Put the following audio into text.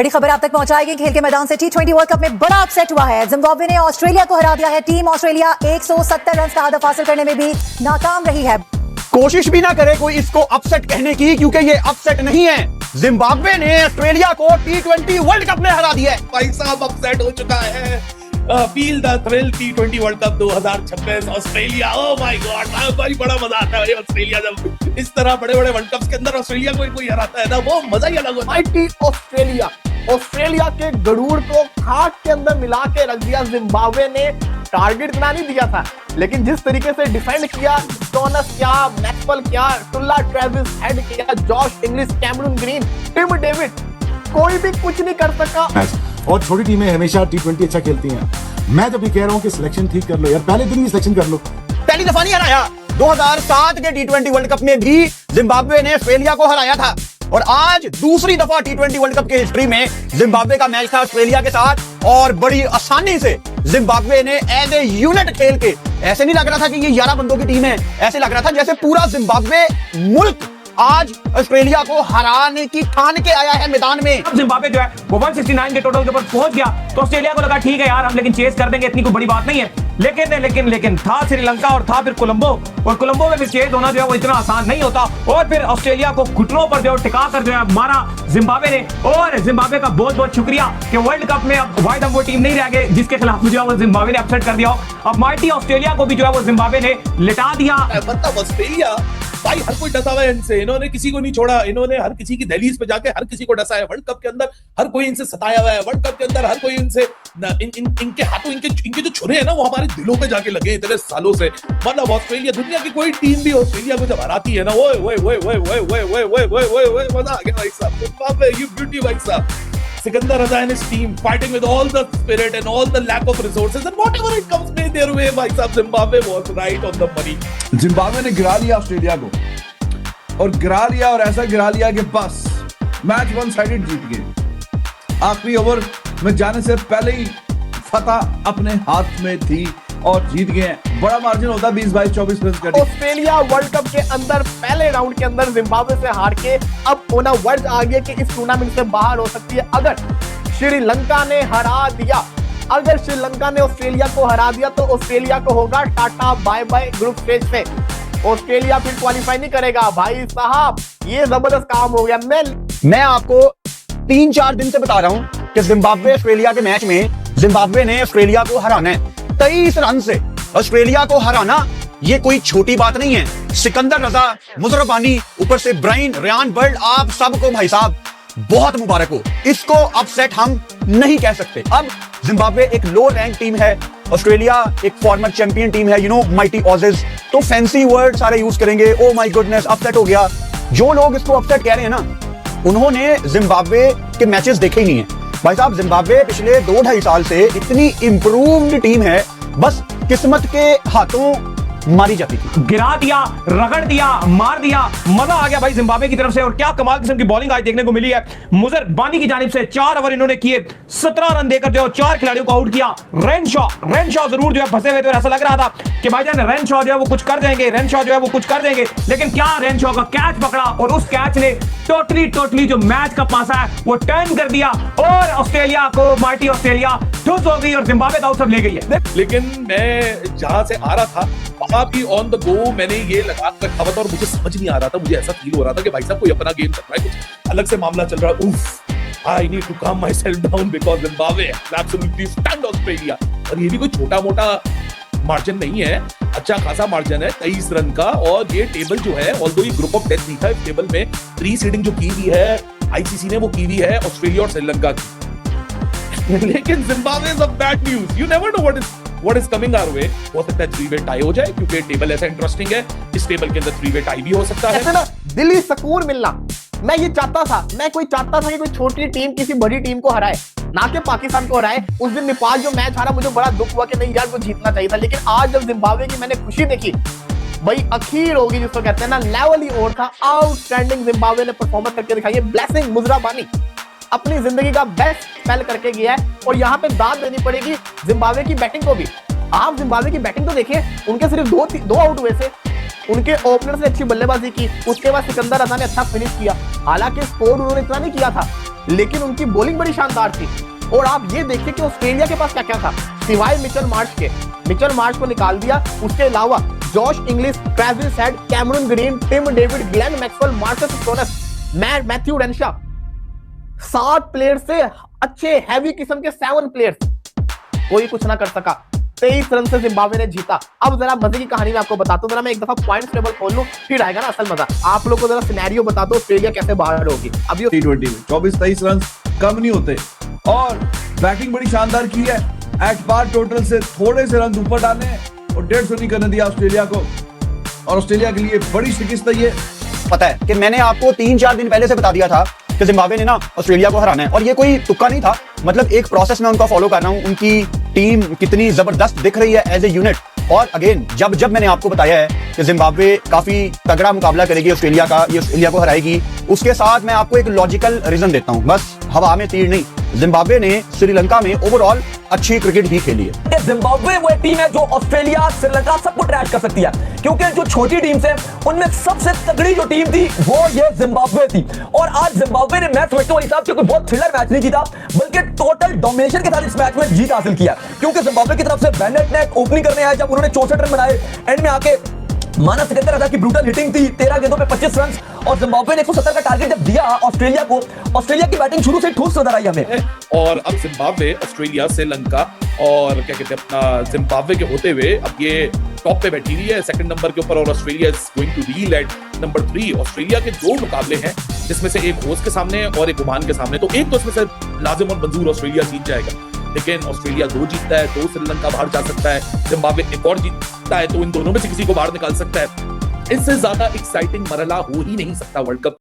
बड़ी खबर आप तक पहुंचाएगी। खेल के मैदान से T20 वर्ल्ड कप में बड़ा अपसेट हुआ है। जिम्बाब्वे ने ऑस्ट्रेलिया को हरा दिया है। टीम ऑस्ट्रेलिया 170 रन का हदफ हासिल करने में भी नाकाम रही है। कोशिश भी ना करे कोई इसको अपसेट कहने की, क्योंकि ये अपसेट नहीं है। जिम्बाब्वे ने ऑस्ट्रेलिया को T20 वर्ल्ड कप में हरा दिया है। भाई साहब अपसेट हो चुका है। Feel the thrill T20 world cup 2026 Australia. Oh my God, भाई बड़ा मजा आता है ऑस्ट्रेलिया जब इस तरह बड़े बड़े वर्ल्ड कप्स के अंदर ऑस्ट्रेलिया को कोई हराता है ना, वो मजा ही अलग होता है। माइटी ऑस्ट्रेलिया, ऑस्ट्रेलिया के गरुड़ को खाट के अंदर मिला के रख दिया। जिम्बाब्वे ने टारगेट इतना नहीं दिया था, लेकिन जिस तरीके से डिफेंड किया, टोनस क्या, मैक्सवेल क्या, टुल्ला ट्रेविस हेड किया, Josh Inglis, Cameron Green, Tim David, कोई भी कुछ नहीं कर सका। और छोटी टीमें हमेशा T20 अच्छा खेलती हैं। मैं तो भी कह रहा हूं कि सिलेक्शन ठीक कर लो यार, पहले दिन ही सिलेक्शन कर लो। पहली दफा नहीं हराया, 2007 के T20 वर्ल्ड कप में भी जिम्बाब्वे ने ऑस्ट्रेलिया को हराया था, और आज दूसरी दफा T20 वर्ल्ड कप की हिस्ट्री में जिम्बाब्वे का मैच था ऑस्ट्रेलिया के साथ, और बड़ी आसानी से जिम्बाब्वे ने एज ए यूनिट खेल के, ऐसे नहीं लग रहा था कि ये 11 बंदों की टीम है, ऐसे लग रहा था जैसे पूरा जिम्बाब्वे मुल्क आज ऑस्ट्रेलिया को हराने की ठान के आया है मैदान में। अब जिम्बाब्वे जो है वो 169 के टोटल के ऊपर पहुंच गया, तो ऑस्ट्रेलिया को लगा ठीक है यार हम लेकिन चेस कर देंगे, इतनी कोई बड़ी बात नहीं है। लेकिन था श्रीलंका और था फिर कोलंबो, और कोलंबो में भी चेस होना जो है वो इतना आसान नहीं होता, और फिर ऑस्ट्रेलिया को घुटनों पर जो टिका कर जो है मारा जिम्बाब्वे ने। और जिम्बाब्वे का बहुत बहुत शुक्रिया कि वर्ल्ड कप में अब वाइड हम वो टीम नहीं रह गए जिसके खिलाफ जो है वो जिम्बाब्वे ने अपसेट कर दिया हो। अब माइटी ऑस्ट्रेलिया को भी जो है वो जिम्बाब्वे ने लिटा दिया। मतलब ऑस्ट्रेलिया भाई हर कोई डसा हुआ है इनसे, इन्होंने किसी को नहीं छोड़ा, इन्होंने हर किसी की दहलीज पे जाके हर किसी को डसा है। वर्ल्ड कप के अंदर हर कोई इनसे सताया हुआ है, वर्ल्ड कप के अंदर हर कोई इनसे इनके हाथों इनके जो छुरे हैं ना वो हमारे दिलों पे जाके लगे इतने सालों से। मतलब ऑस्ट्रेलिया, दुनिया की कोई टीम भी ऑस्ट्रेलिया को जब हराती है ना, ओए ओए ओए ओए ओए ओए ओए ओए ओए ओए ओए मजा आ गया भाई साहब। जिम्बाब्वे यू ब्यूटी भाई साहब। Sikandar Raza and his team fighting with all the spirit and all the lack of resources and whatever it comes their way, भाई साहब Zimbabwe was right on the money। Zimbabwe ने गिरा लिया Australia को, और गिरा लिया, और ऐसा गिरा लिया कि बस मैच वन साइडेड जीत गए। आखिरी ओवर में जाने से पहले ही फतह अपने हाथ में थी और जीत गए। बड़ा मार्जिन होता 20-22 24 रन का। ऑस्ट्रेलिया वर्ल्ड कप के अंदर पहले राउंड के अंदर जिम्बाब्वे से हार के अब होना वर्ड आ गया कि इस टूर्नामेंट से बाहर हो सकती है अगर श्रीलंका ने हरा दिया। अगर श्रीलंका ने ऑस्ट्रेलिया को हरा दिया तो ऑस्ट्रेलिया को होगा टाटा बाय बाय ग्रुप स्टेज से। ऑस्ट्रेलिया फिर क्वालिफाई नहीं करेगा भाई साहब, ये जबरदस्त काम हो गया। मैं आपको 3-4 दिन से बता रहा हूं कि जिम्बाब्वे ऑस्ट्रेलिया के मैच में जिम्बाब्वे ने ऑस्ट्रेलिया को हराना है। 23 रन से ऑस्ट्रेलिया को हराना ये कोई छोटी बात नहीं है। सिकंदर रजा, मुजरबानी, ऊपर से ब्राइन, रियान बर्ड, आप सबको भाई साहब बहुत मुबारक हो। इसको अपसेट हम नहीं कह सकते। अब जिम्बाब्वे एक लो रैंक टीम है, ऑस्ट्रेलिया एक फॉर्मर चैंपियन टीम है, यू नो माइटी ऑजेस, तो फैंसी वर्ड सारे यूज करेंगे। ओ माय गुडनेस अपसेट हो गया। जो लोग इसको अपसेट कह रहे हैं ना, उन्होंने जिम्बाब्वे के मैचेस देखे ही नहीं है भाई साहब। जिम्बाब्वे पिछले 2-2.5 साल से इतनी इंप्रूव्ड टीम है, बस किस्मत के हाथों मारी जाती थी। गिरा दिया, रगड़ दिया, मार दिया, मजा आ गया भाई जिम्बाब्वे की तरफ से। और क्या कमाल किस्म की बॉलिंग आज देखने को मिली है मुजरबानी की जानिब से। 4 ओवर इन्होंने किए, 17 रन देकर जो 4 खिलाड़ियों को आउट किया। रेनशॉ जरूर जो है फंसे हुए थे, ऐसा लग रहा था कि भाईजान रेनशॉ जो है वो कुछ कर देंगे, रेनशॉ जो है वो कुछ कर देंगे, लेकिन क्या रेनशॉ का कैच पकड़ा, और उस कैच ने टोटली जो मैच का पासा है वो टर्न कर दिया, और ऑस्ट्रेलिया को माइटी ऑस्ट्रेलिया ठुस हो गई और जिम्बाब्वे तो सब ले गई है। लेकिन मैं जहां से आ रहा था वहां भी ऑन द गो मैंने ये लगा कर रखा था, और मुझे समझ नहीं आ रहा था, मुझे ऐसा फील हो रहा था कि भाई साहब कोई अपना गेम कर रहा है, कुछ अलग से मामला चल रहा है। उफ, I need to calm myself down because Zimbabwe absolutely stunned Australia। और ये भी कोई छोटा मोटा मार्जिन नहीं है, अच्छा खासा मार्जिन है 23 रन का। और ये टेबल जो है, ऑल्दो ये ग्रुप ऑफ डेथ नहीं था, इस टेबल में 3 सीडिंग जो की हुई है आईसीसी ने, वो की हुई है ऑस्ट्रेलिया और श्रीलंका की। लेकिन Zimbabwe is a bad news, you never know what is coming our way। हो सकता है 3-वे टाई हो जाए, क्योंकि टेबल ऐसा इंटरेस्टिंग है, इस टेबल के अंदर 3-वे टाई भी हो सकता है। ऐसे ना दिली सुकून मिलना, मैं ये चाहता था, मैं चाहता था कि कोई छोटी टीम किसी बड़ी टीम को हराए, ना कि पाकिस्तान को हराए। उस दिन नेपाल जो मैच हारा, मुझे बड़ा दुख हुआ कि नहीं यार, को जीतना चाहिए था। लेकिन आज जब जिम्बाब्वे की मैंने खुशी देखी, भाई अखीर होगी जिसको कहते हैं ना, लेवल ही और था। आउटस्टैंडिंग जिम्बाब्वे ने परफॉर्मेंस करके दिखाई है। ब्लेसिंग मुजराबानी अपनी जिंदगी का बेस्ट स्पेल करके गया है, और यहाँ पे दाद देनी पड़ेगी जिम्बाब्वे की बैटिंग को भी। आप जिम्बाब्वे की बैटिंग तो देखिए, उनके सिर्फ 2 आउट हुए थे, उनके ओपनर से अच्छी बल्लेबाजी की, उसके बाद सिकंदर रजा ने अच्छा फिनिश किया। हालांकि स्कोर उन्होंने इतना नहीं किया था, लेकिन उनकी बॉलिंग बड़ी शानदार थी। और आप ये देखिए कि ऑस्ट्रेलिया के पास क्या क्या था, सिवाय मिचेल मार्श के। मिचेल मार्श को निकाल दिया, उसके अलावा Josh Inglis, Travis Head, Cameron Green, Tim David, Glenn Maxwell, Marcus Stoinis, Matthew Renshaw, 7 player से अच्छे हैवी किस्म के 7 प्लेयर्स, कोई कुछ ना कर सका। 23 रन से जिम्बाब्वे ने जीता। अब जरा मजे की कहानी मैं आपको बताता हूँ, जरा मैं एक दफा पॉइंट्स टेबल खोल लूं, फिर आएगा ना असल मजा। आप लोग को जरा सिनेरियो बता दो ऑस्ट्रेलिया कैसे बाहर होगी। अभी T20 में 24-23 रन कम नहीं होते और बैटिंग बड़ी शानदार की है। एट पार टोटल से थोड़े से रन ऊपर डाले और 150 नहीं करने दिया ऑस्ट्रेलिया को, और ऑस्ट्रेलिया के लिए बड़ी शिकस्त है ये। पता है कि मैंने आपको 3-4 दिन पहले से बता दिया था कि जिम्बाब्वे ने ना ऑस्ट्रेलिया को हराना है, और ये कोई तुक्का नहीं था। मतलब एक प्रोसेस में उनका फॉलो कर रहा हूं, उनकी टीम कितनी जबरदस्त दिख रही है एज ए यूनिट। और अगेन जब मैंने आपको बताया है कि जिम्बाब्वे काफी तगड़ा मुकाबला करेगी ऑस्ट्रेलिया का, ये ऑस्ट्रेलिया को हराएगी, उसके साथ मैं आपको एक लॉजिकल रीजन देता हूं, बस हवा में तीर नहीं। जिम्बाब्वे ने श्रीलंका में ओवरऑल अच्छी क्रिकेट भी खेली है। जिम्बाब्वे वो एक टीम है जो ऑस्ट्रेलिया, श्रीलंका सबको ट्रैश कर सकती है, क्योंकि जो छोटी टीम्स हैं उनमें सबसे तगड़ी जो टीम थी वो ये जिम्बाब्वे थी। और आज जिम्बाब्वे ने मैच समझता हूं हिसाब से कोई बहुत थ्रिलर मैच नहीं जीता, बल्कि टोटल डोमिनेशन के साथ इस मैच में जीत हासिल किया, क्योंकि जिम्बाब्वे की तरफ से बेनेट ने ओपनिंग करने आया, जब उन्होंने 64 रन बनाए, एंड में आके माना 77 की ब्रूटल हिटिंग थी, 13 गेंदों पे 25 रन, और जिम्बाब्वे ने 170 का टारगेट जब दिया ऑस्ट्रेलिया को, ऑस्ट्रेलिया की बैटिंग शुरू से ठोस नजर आई हमें। और अब जिम्बाब्वे, ऑस्ट्रेलिया, श्रीलंका और क्या कहते हैं अपना जिम्बाब्वे के होते हुए अब ये टॉप पे बैठी हुई है 2nd नंबर के ऊपर, और Australia is going to reel at number 3। Australia के 2 मुकाबले हैं, जिसमें से एक होस्ट के सामने और एक ओमान के सामने, तो एक तो इसमें से लाजिम और मंजूर ऑस्ट्रेलिया जीत जाएगा, लेकिन ऑस्ट्रेलिया 2 जीतता है तो श्रीलंका बाहर जा सकता है, जिम्बाब्वे एक और जीतता है तो इन दोनों में से किसी को बाहर निकाल सकता है। इससे ज्यादा एक्साइटिंग मरहला हो ही नहीं सकता वर्ल्ड कप